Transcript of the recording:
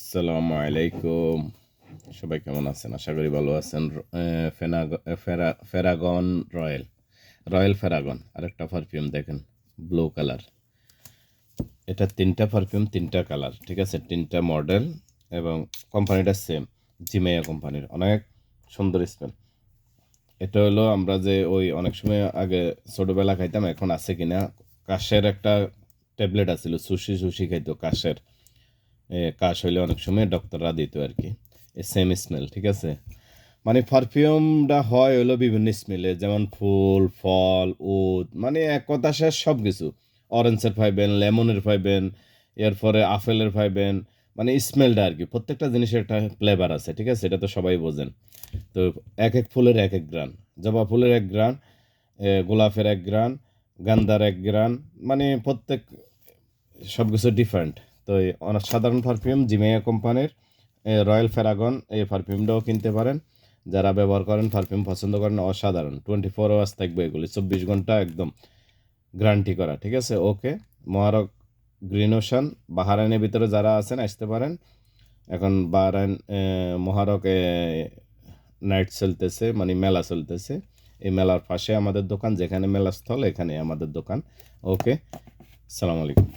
আসসালামু আলাইকুম। সবাই কেমন আছেন? আশা করি ভালো আছেন। ফেরাগন রয়্যাল ফেরাগন আরেকটা পারফিউম দেখেন, ব্লু কালার। এটা 3টা পারফিউম, 3টা কালার, ঠিক আছে, 3টা মডেল এবং কোম্পানিটা সেম, জিমেয়া কোম্পানির। অনেক সুন্দর স্মেল। এটা হলো আমরা যে ওই অনেক সময় আগে ছোটোবেলা খাইতাম, এখন আছে কিনা, কাশের একটা ট্যাবলেট আছিল, সুশি খাইতো কাশের। কাশ হইলে অনেক সময় ডক্টররা দিত আর কি। সেম স্মেল, ঠিক আছে। মানে পারফিউমটা হয় হলো বিভিন্ন স্মেলে, যেমন ফুল, ফল, উদ, মানে এক কথা শেষ সব কিছু। অরেঞ্জের পাইবেন, লেমনের পাইবেন, এরপরে আপেলের পাইবেন। মানে স্মেলটা আর কি, প্রত্যেকটা জিনিসের একটা ফ্লেভার আছে, ঠিক আছে, এটা তো সবাই বোঝেন। তো এক এক ফুলের এক এক গ্রান, জবা ফুলের এক গ্রান, গোলাপের এক গ্রান, গান্ধার এক গ্রান, মানে প্রত্যেক সব কিছু ডিফারেন্ট। তো এই সাধারণ পারফিউম জিমেয়া কোম্পানির রয়্যাল ফেরাগন, এই পারফিউমটাও কিনতে পারেন। যারা ব্যবহার করেন, পারফিউম পছন্দ করেন, অসাধারণ। 24 আওয়ার্স থাকবে এগুলি, 24 ঘন্টা একদম গ্যারান্টি করা, ঠিক আছে। ওকে, মহারক গ্রিন ওশান বাহারাইনের ভিতরে যারা আছেন আসতে পারেন। এখন বাহারাইন মহারক নাইট চলতেছে, মানে মেলা চলতেছে। এই মেলার পাশে আমাদের দোকান, যেখানে মেলা স্থল এখানে আমাদের দোকান। ওকে, আসসালামু আলাইকুম।